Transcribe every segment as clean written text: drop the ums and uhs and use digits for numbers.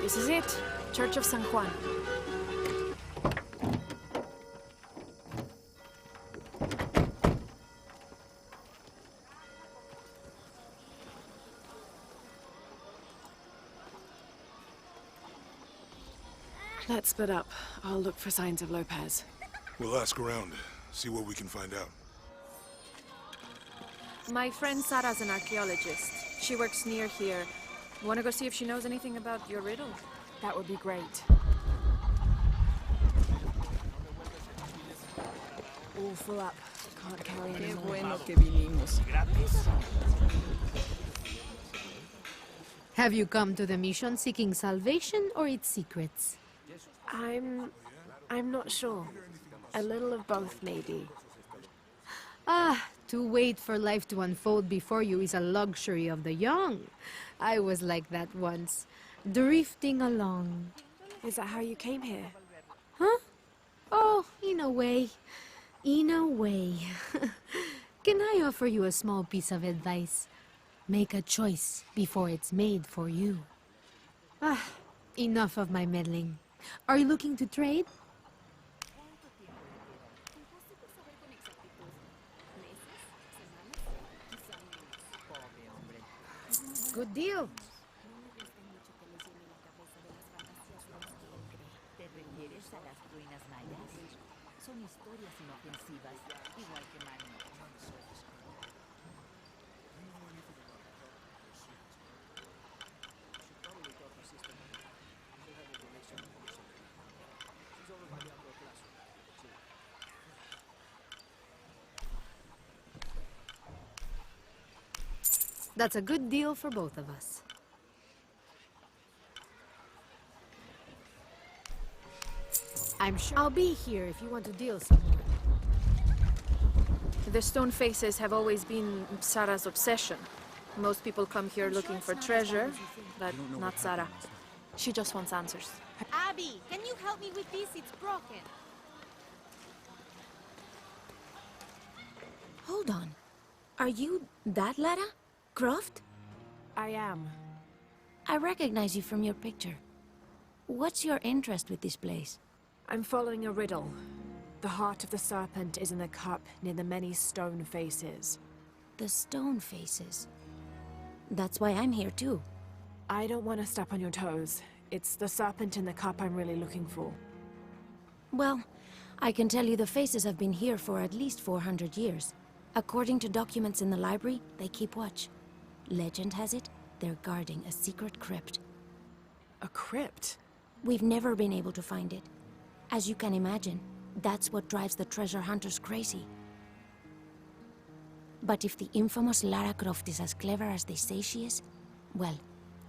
This is it. Church of San Juan. Let's split up. I'll look for signs of Lopez. We'll ask around, see what we can find out. My friend Sarah's an archaeologist. She works near here. Want to go see if she knows anything about your riddle? That would be great. All full up. Can't carry any more. Bueno que vinimos. Have you come to the mission seeking salvation or its secrets? I'm not sure. A little of both, maybe. Ah, to wait for life to unfold before you is a luxury of the young. I was like that once, drifting along. Is that how you came here? Huh? Oh, in a way. In a way. Can I offer you a small piece of advice? Make a choice before it's made for you. Ah, enough of my meddling. Are you looking to trade? Good deal. That's a good deal for both of us. I'm sure I'll be here if you want to deal some more. The stone faces have always been Sarah's obsession. Most people come here looking for treasure, but not Sarah. She just wants answers. Abby, can you help me with this? It's broken. Hold on. Are you that Lara? Croft? I am. I recognize you from your picture. What's your interest with this place? I'm following a riddle. The heart of the serpent is in the cup near the many stone faces. The stone faces. That's why I'm here too. I don't want to step on your toes. It's the serpent in the cup I'm really looking for. Well, I can tell you the faces have been here for at least 400 years. According to documents in the library, they keep watch. Legend has it, they're guarding a secret crypt. A crypt? We've never been able to find it. As you can imagine, that's what drives the treasure hunters crazy. But if the infamous Lara Croft is as clever as they say she is, well,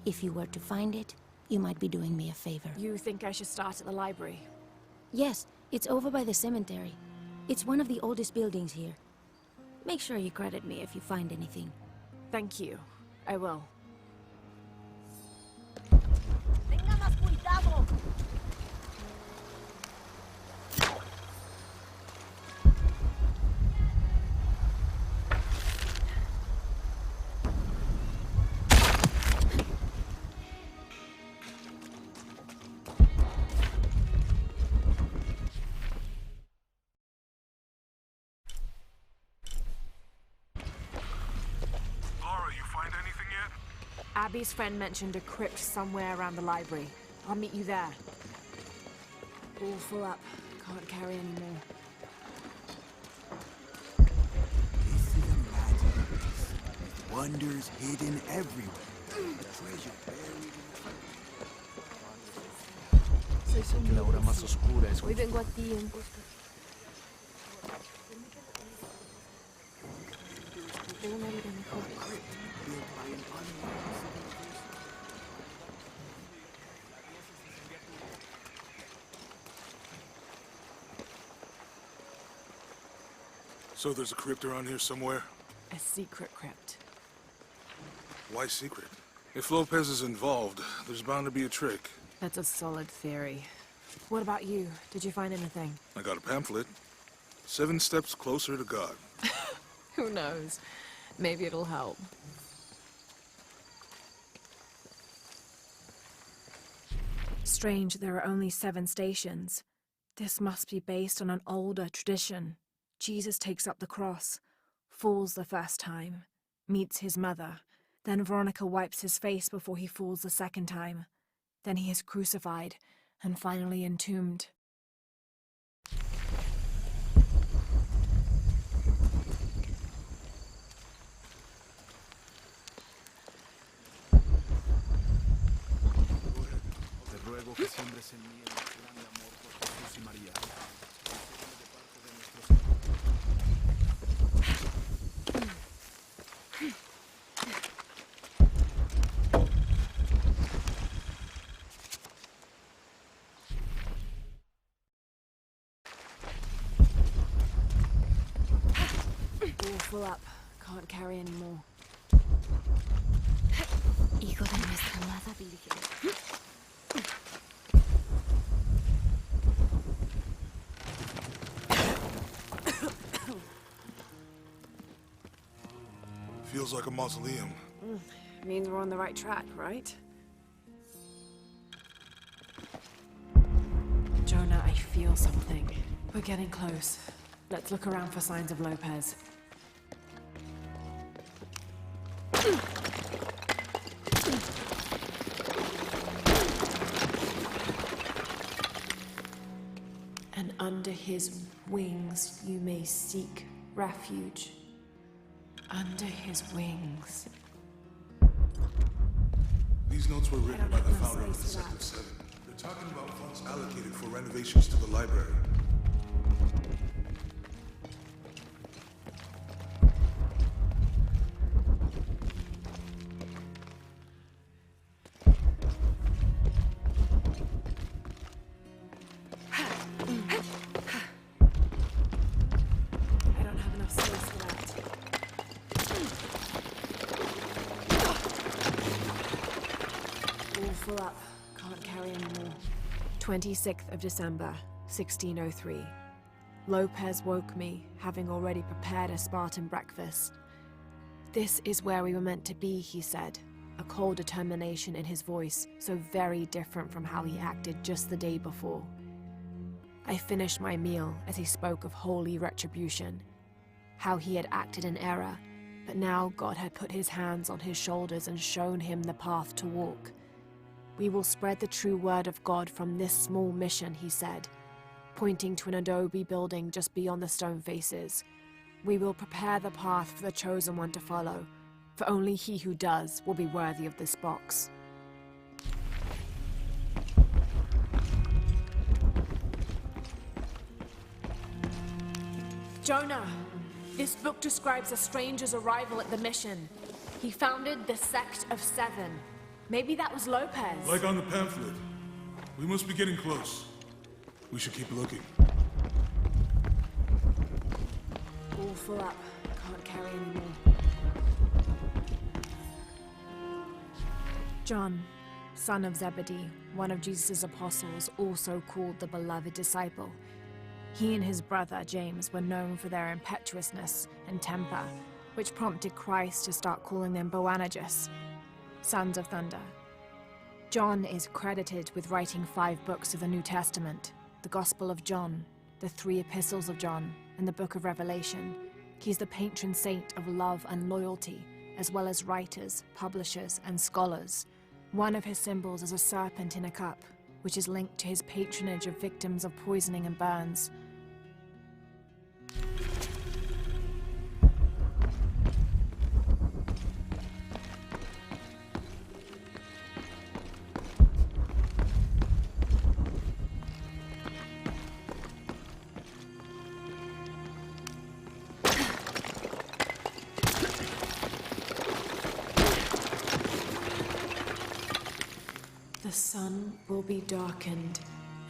if you were to find it, you might be doing me a favor. You think I should start at the library? Yes, it's over by the cemetery. It's one of the oldest buildings here. Make sure you credit me if you find anything. Thank you. I will. Tenga más cuidado. Abby's friend mentioned a crypt somewhere around the library. I'll meet you there. All full up. Can't carry any more. This is a magic place with wonders hidden everywhere. A treasure buried in La hora más oscura es Hoy vengo a ti en... Tengo una vida mejor. So there's a crypt around here somewhere? A secret crypt. Why secret? If Lopez is involved, there's bound to be a trick. That's a solid theory. What about you? Did you find anything? I got a pamphlet. 7 steps closer to God. Who knows? Maybe it'll help. Strange there are only 7 stations. This must be based on an older tradition. Jesus takes up the cross, falls the first time, meets his mother. Then Veronica wipes his face before he falls the second time. Then he is crucified and finally entombed. Te ruego que siembres en mí el grande amor por Jesús y María. All full up. Can't carry anymore. Hijo de nuestra amada Virgen. Feels like a mausoleum. Means we're on the right track, right? Jonah, I feel something. We're getting close. Let's look around for signs of Lopez. And under his wings you may seek refuge. Under his wings. These notes were written by the founder of the Sector 7. They're talking about funds allocated for renovations to the library. I don't have enough space for that. All full up. Can't carry anymore. 26th of December, 1603. Lopez woke me, having already prepared a Spartan breakfast. This is where we were meant to be, he said, a cold determination in his voice, so very different from how he acted just the day before. I finished my meal as he spoke of holy retribution, how he had acted in error, but now God had put his hands on his shoulders and shown him the path to walk. We will spread the true word of God from this small mission, he said, pointing to an adobe building just beyond the stone faces. We will prepare the path for the chosen one to follow, for only he who does will be worthy of this box. Jonah! This book describes a stranger's arrival at the mission. He founded the Sect of Seven. Maybe that was Lopez. Like on the pamphlet. We must be getting close. We should keep looking. All full up. Can't carry anymore. John, son of Zebedee, one of Jesus' apostles, also called the beloved disciple. He and his brother, James, were known for their impetuousness and temper, which prompted Christ to start calling them Boanerges, sons of thunder. John is credited with writing 5 books of the New Testament, the Gospel of John, the 3 epistles of John, and the Book of Revelation. He's the patron saint of love and loyalty, as well as writers, publishers, and scholars. One of his symbols is a serpent in a cup, which is linked to his patronage of victims of poisoning and burns. The sun will be darkened,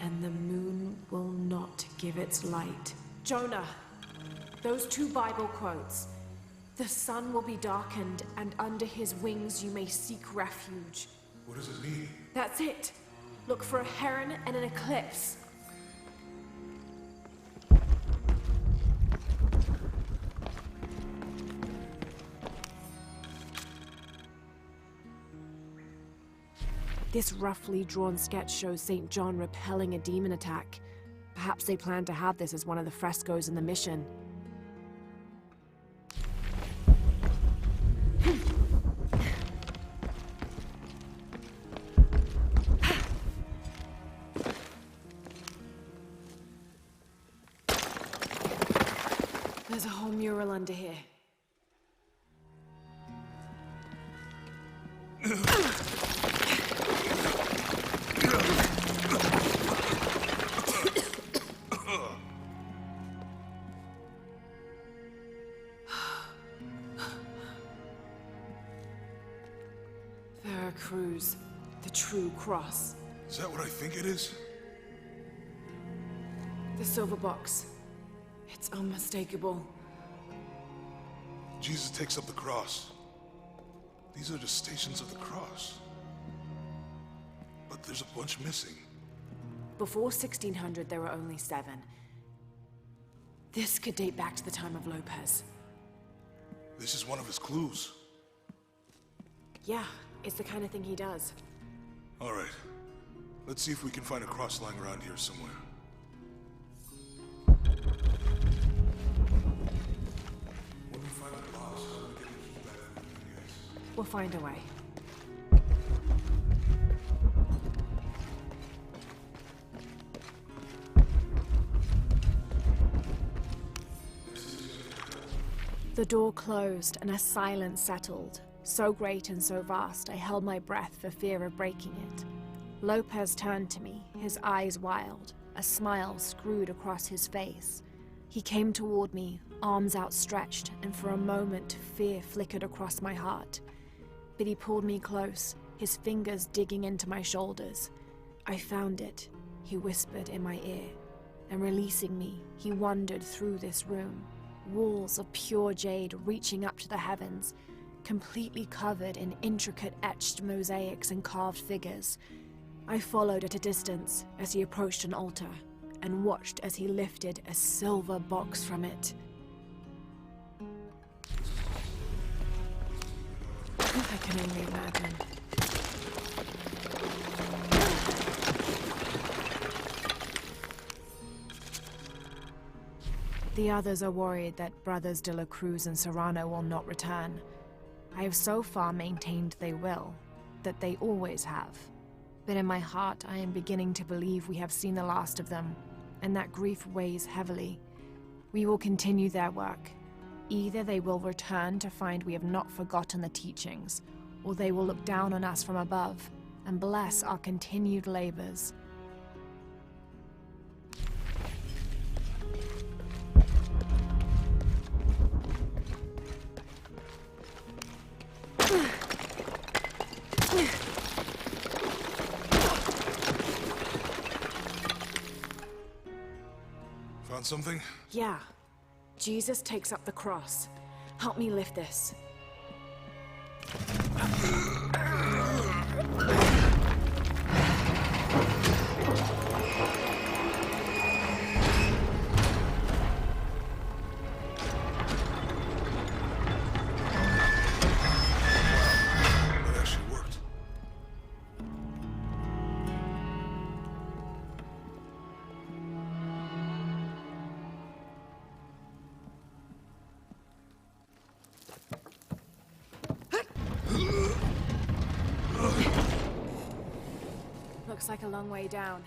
and the moon will not give its light. Jonah, those 2 Bible quotes. The sun will be darkened, and under his wings you may seek refuge. What does it mean? That's it. Look for a heron and an eclipse. This roughly drawn sketch shows St. John repelling a demon attack. Perhaps they plan to have this as one of the frescoes in the mission. There's a whole mural under here. Veracruz, the true cross. Is that what I think it is? The silver box. It's unmistakable. Jesus takes up the cross. These are the stations of the cross. But there's a bunch missing. Before 1600, there were only 7. This could date back to the time of Lopez. This is one of his clues. Yeah, it's the kind of thing he does. All right. Let's see if we can find a cross lying around here somewhere. When we find the cross, how do we get the key back from the guys? We'll find a way. The door closed and a silence settled, so great and so vast I held my breath for fear of breaking it. Lopez turned to me, his eyes wild, a smile screwed across his face. He came toward me, arms outstretched, and for a moment fear flickered across my heart. But he pulled me close, his fingers digging into my shoulders. I found it, he whispered in my ear, and releasing me, he wandered through this room. Walls of pure jade reaching up to the heavens, completely covered in intricate etched mosaics and carved figures. I followed at a distance as he approached an altar, and watched as he lifted a silver box from it. I can only imagine. The others are worried that Brothers de la Cruz and Serrano will not return. I have so far maintained they will, that they always have. But in my heart, I am beginning to believe we have seen the last of them, and that grief weighs heavily. We will continue their work. Either they will return to find we have not forgotten the teachings, or they will look down on us from above and bless our continued labors. Found something? Yeah. Jesus takes up the cross. Help me lift this. That actually worked. Looks like a long way down.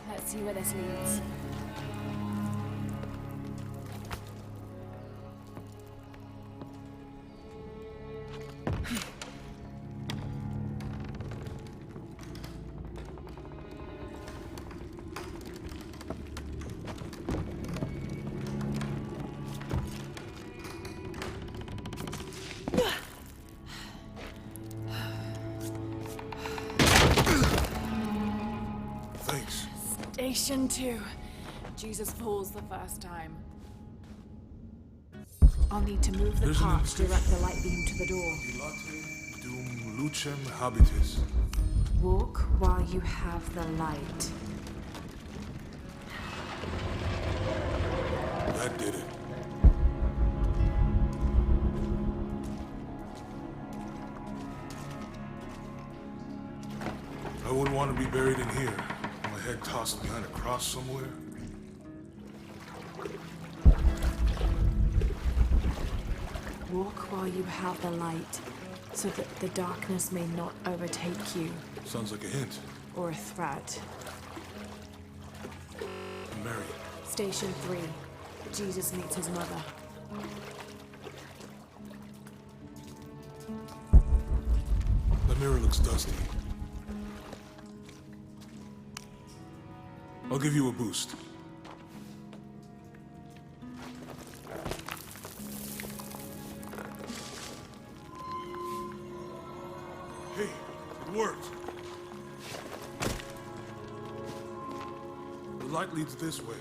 Let's see where this leads. Thanks. Station 2. Jesus falls the first time. I'll need to move the There's an cart to inscription. direct the light beam to the door. Dilate dum lucem habitis. Walk while you have the light. That did it. wouldn't want to be buried in here. My head tossed behind a cross somewhere. Walk while you have the light, so that the darkness may not overtake you, Sounds like a hint. or a threat. Mary. Station 3. Jesus meets his mother. The mirror looks dusty. I'll give you a boost. Hey, it worked. The light leads this way.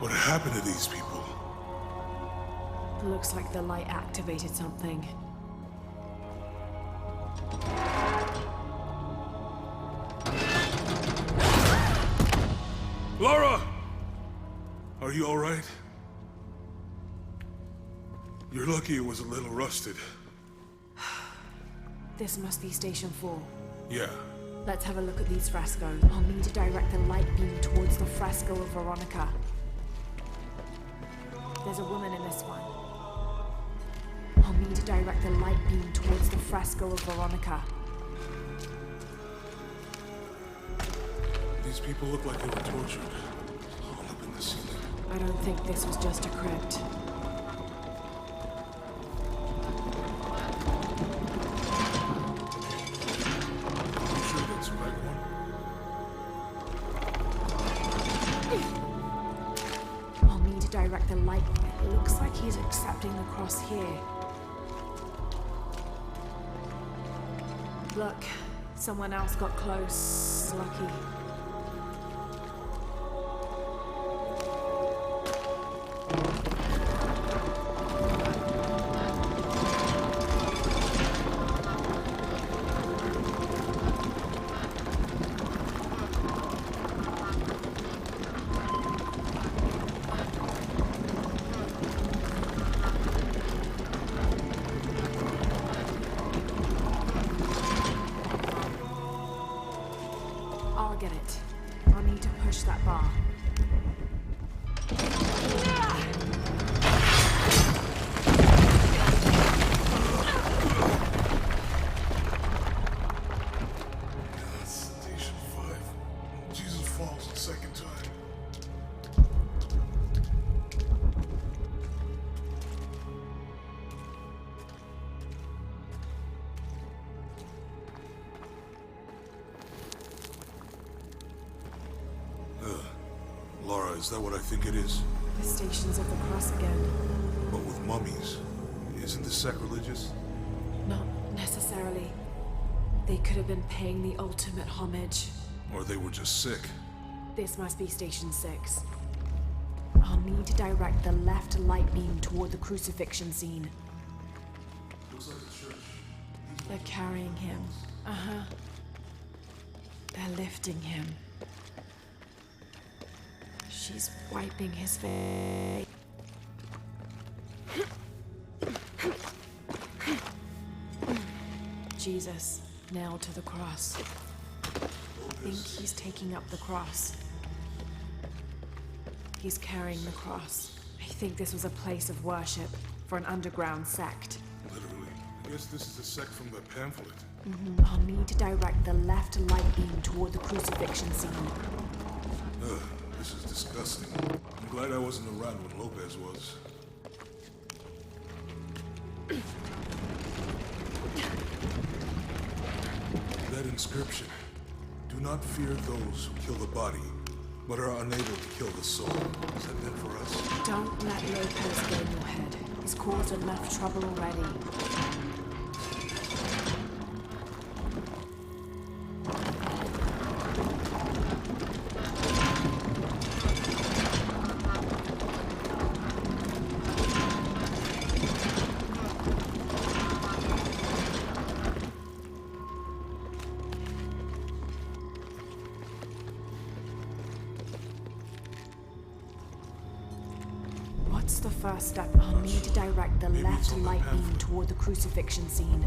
What happened to these people? Looks like the light activated something. Laura! Are you alright? You're lucky it was a little rusted. This must be Station 4. Yeah. Let's have a look at these frescoes. I'll need to direct the light beam towards the fresco of Veronica. There's a woman in this one. I'll need to direct the light beam towards the fresco of Veronica. These people look like they were tortured. All up in the ceiling. I don't think this was just a crypt. You sure that's the right one? I'll need to direct the light. It looks like he's accepting the cross here. Look, someone else got close. Lucky. I'll get it. I'll need to push that bar. Station 5. Jesus falls the second time. Laura, is that what I think it is? The Stations of the Cross again. But with mummies. Isn't this sacrilegious? Not necessarily. They could have been paying the ultimate homage. Or they were just sick? This must be Station 6. I'll need to direct the left light beam toward the crucifixion scene. Looks like a church. They're carrying him. Uh-huh. They're lifting him. She's wiping his face. Jesus, nailed to the cross. I think he's taking up the cross. He's carrying the cross. I think this was a place of worship for an underground sect. Literally. I guess this is a sect from the pamphlet. I'll need to direct the left light beam toward the crucifixion scene. Ugh, this is disgusting. I'm glad I wasn't around when Lopez was. That inscription. Do not fear those who kill the body, but are unable to kill the soul. Is that meant for us? Don't let Lopez get in your head. He's caused enough trouble already. What's the first step? I'll need to direct the left light beam toward the crucifixion scene.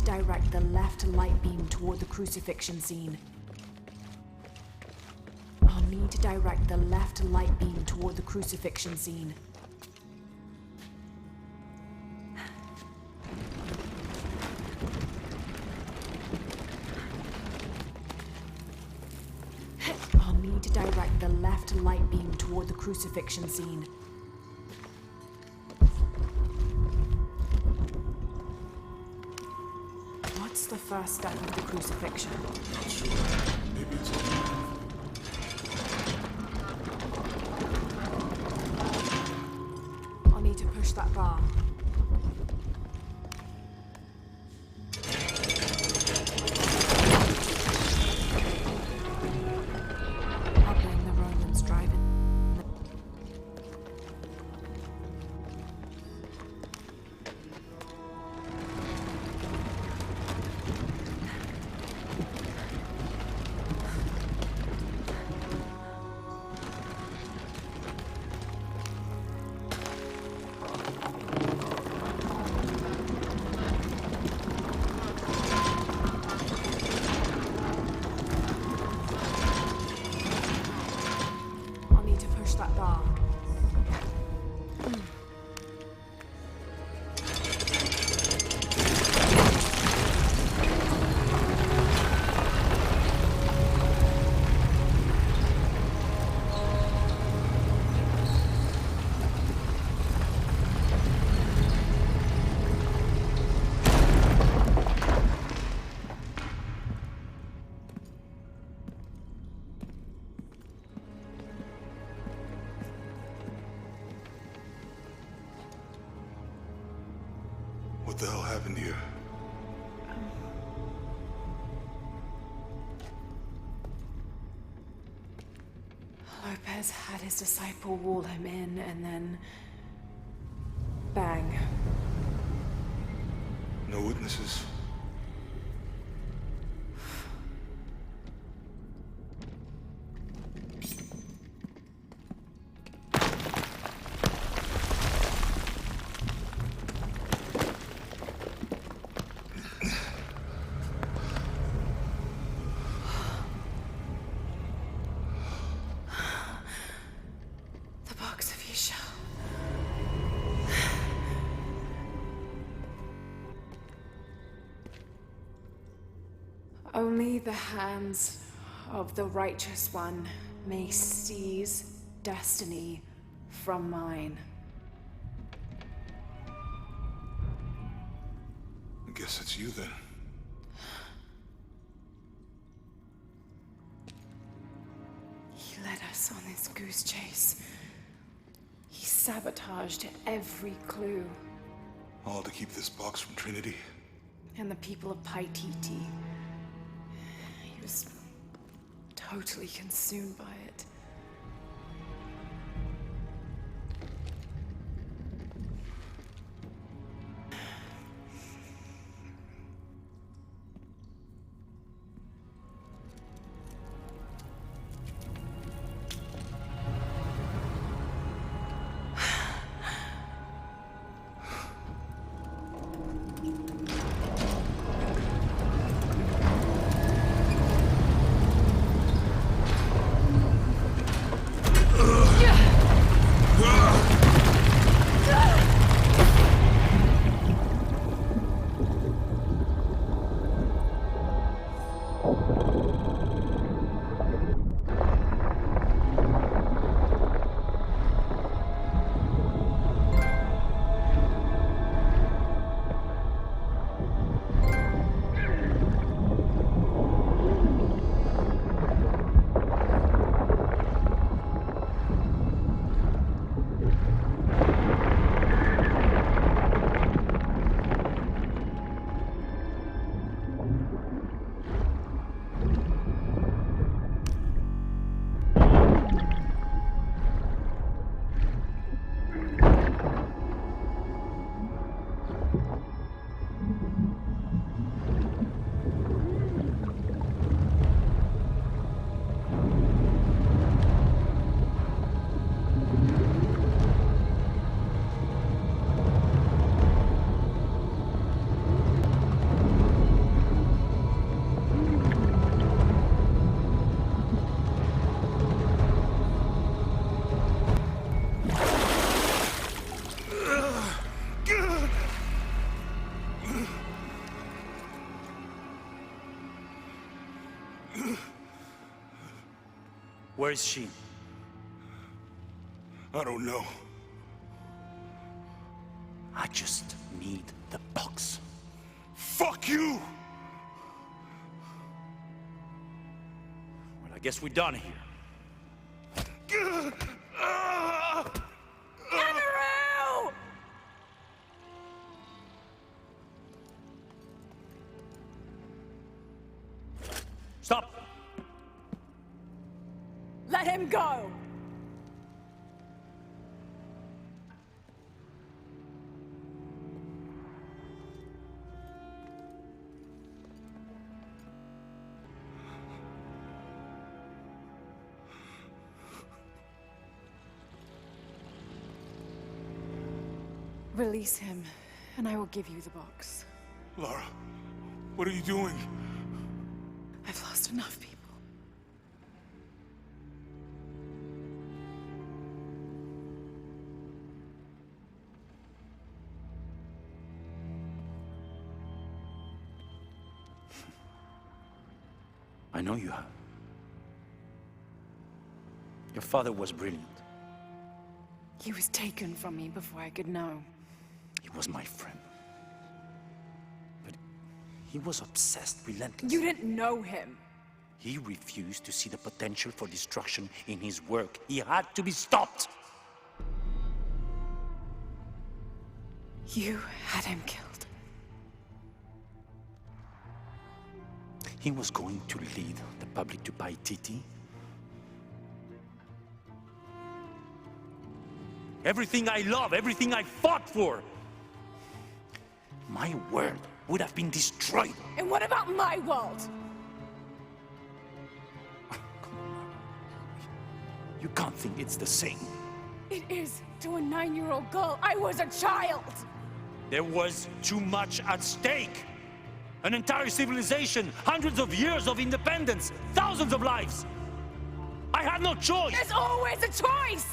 Direct the left light beam toward the crucifixion scene. I'll need to direct the left light beam toward the crucifixion scene. I'll need to direct the left light beam toward the crucifixion scene. What's the first step of the crucifixion? Not sure. Maybe it's I'll need to push that bar. I'll blame the Romans driving. I'll need to push that bar. What the hell happened here? Lopez had his disciple wall him in, and then... bang. No witnesses? The box of Yisha. Only the hands of the righteous one may seize destiny from mine. I guess it's you then. He led us on this goose chase. He sabotaged every clue. All to keep this box from Trinity? And the people of Paititi. He was totally consumed by it. Where is she? I don't know. I just need the box. Fuck you! Well, I guess we're done here. Stop! Let him go! Release him, and I will give you the box. Lara, what are you doing? I've lost enough people. I know you have. Your father was brilliant. He was taken from me before I could know. He was my friend. But he was obsessed relentlessly. You didn't know him. He refused to see the potential for destruction in his work. He had to be stopped. You had him killed. He was going to lead the public to Paititi. Everything I love, everything I fought for. My world would have been destroyed. And what about my world? You can't think it's the same. It is to a 9-year-old girl. I was a child. There was too much at stake. An entire civilization, hundreds of years of independence, thousands of lives. I had no choice. There's always a choice.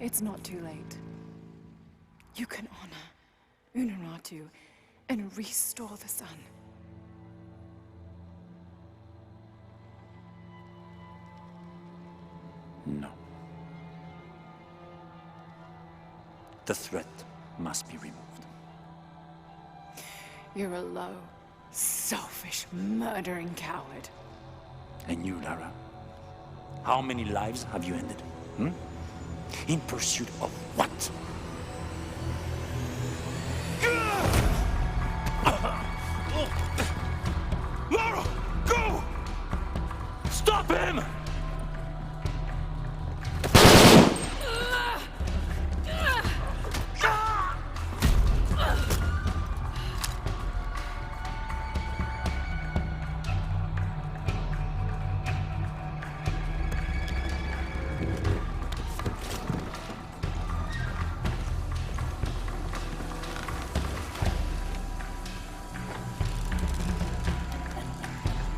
It's not too late. You can honor Unuratu and restore the sun. No. The threat must be removed. You're a low, selfish, murdering coward. And you, Lara? How many lives have you ended? Hmm? In pursuit of what? Lara, go! Stop him!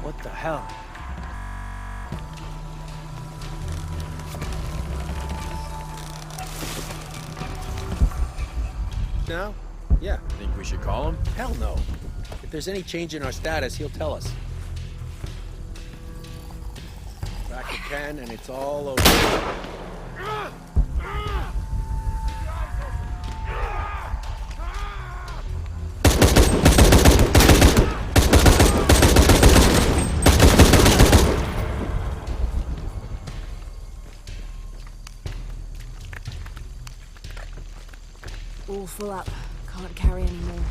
What the hell? Now? Yeah. Think we should call him? Hell no. If there's any change in our status, he'll tell us. Crack a can and it's all over. All full up. Can't carry anymore.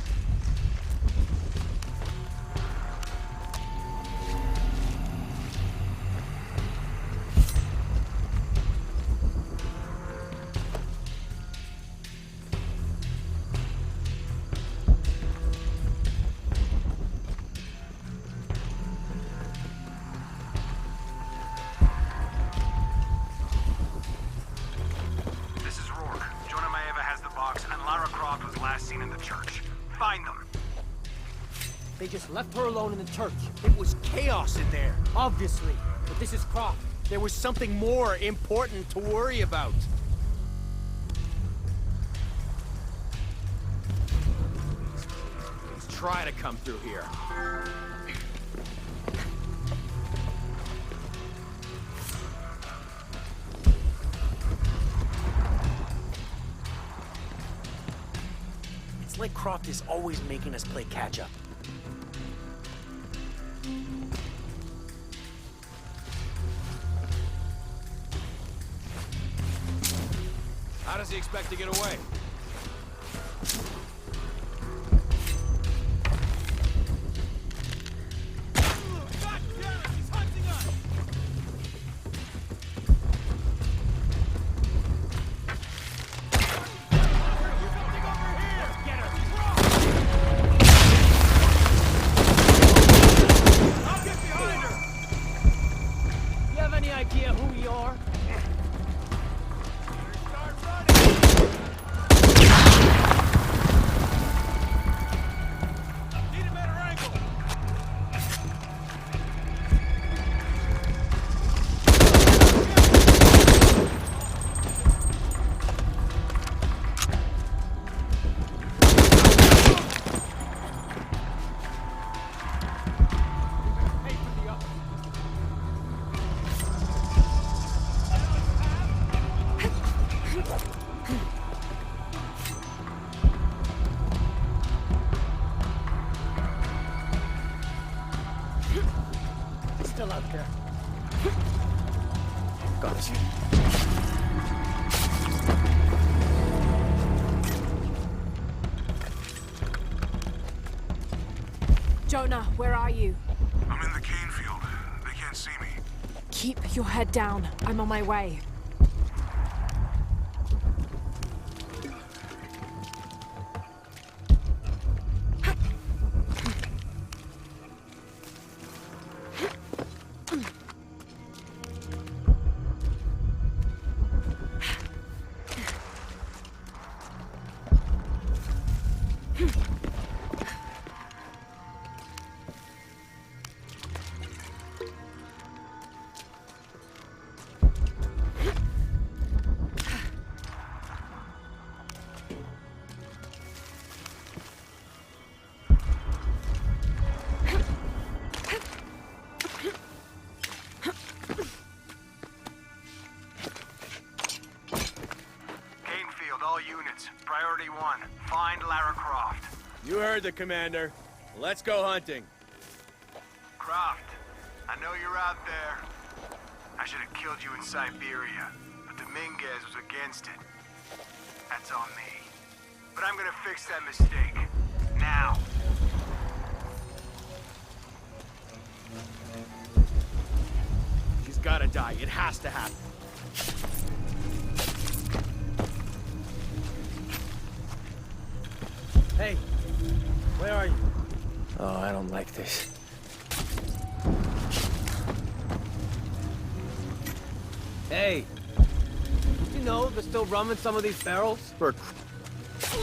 This is Rourke. Jonah Maeva has the box, and Lara Croft was last seen in the church. Find them. They just left her alone in the church. It was chaos in there, obviously. But this is Croft. There was something more important to worry about. try to come through here. It's like Croft is always making us play catch-up. How does he expect to get away? Still out there. Got you. Jonah, where are you? I'm in the cane field. They can't see me. Keep your head down. I'm on my way. Priority 1, find Lara Croft. You heard the commander. Let's go hunting. Croft, I know you're out there. I should have killed you in Siberia, but Dominguez was against it. That's on me. But I'm gonna fix that mistake. Now. He's gotta die. It has to happen. Hey, where are you? Oh, I don't like this. Hey, you know they're still rum in some of these barrels? For I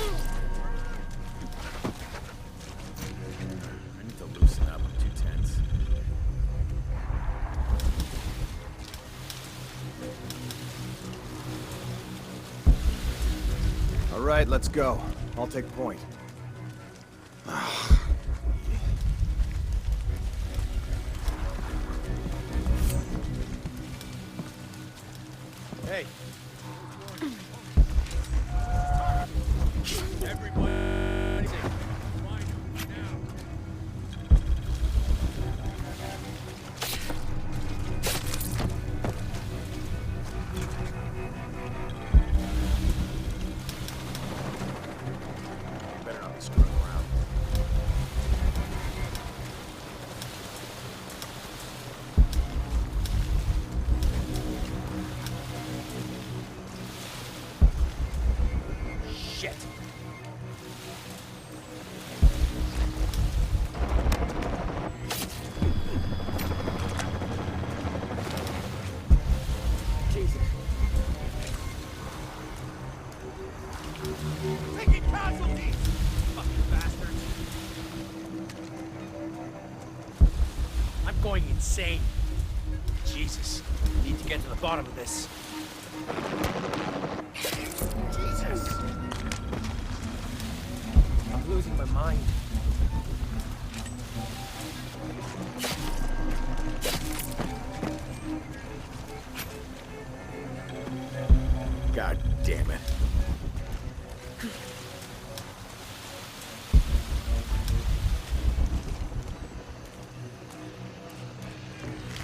need to loosen up. I'm too tense. All right, let's go. I'll take point. Hey. Everybody. Better not be screwing around. Shit. Jesus. Taking casualties! Fucking bastards. I'm going insane. Jesus. I need to get to the bottom of this. Jesus. I'm losing my mind.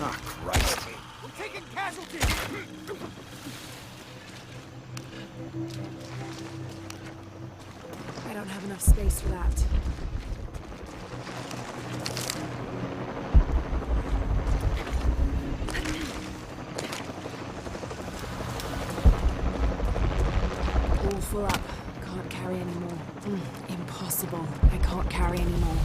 Ah, Christ. We're taking casualties! I don't have enough space for that. All full up. Can't carry anymore. Impossible. I can't carry anymore.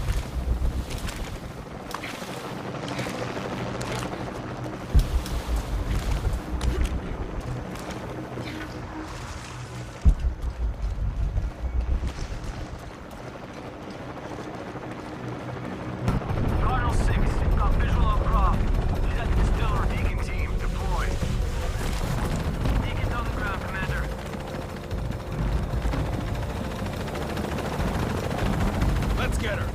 Cardinal 6, got visual on Croft. She's at the distiller. Deacon team, deploy. Deacon's on the ground, Commander. Let's get her.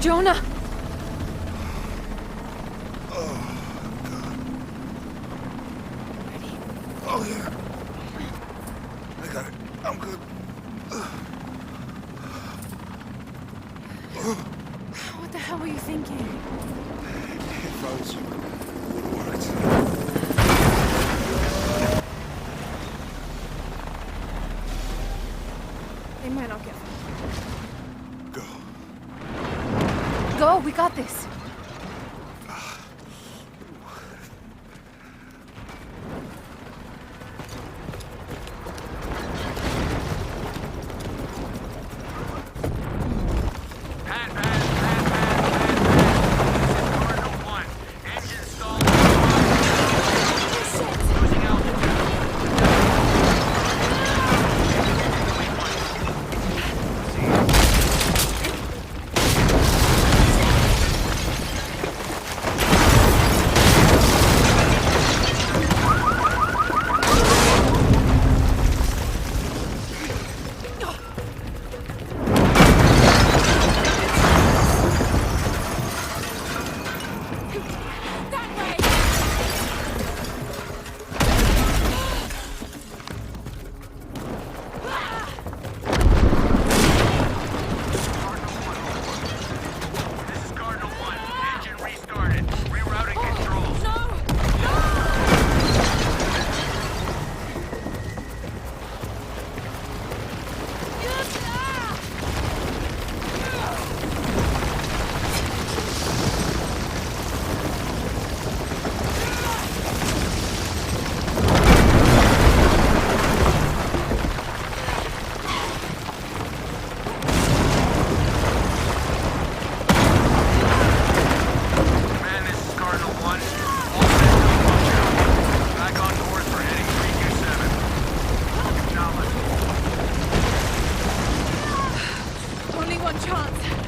Jonah! Oh, yeah. I got it. I'm good. What the hell were you thinking? If I was you, it would have worked. They might not get far. Go. Go, we got this. Only one chance.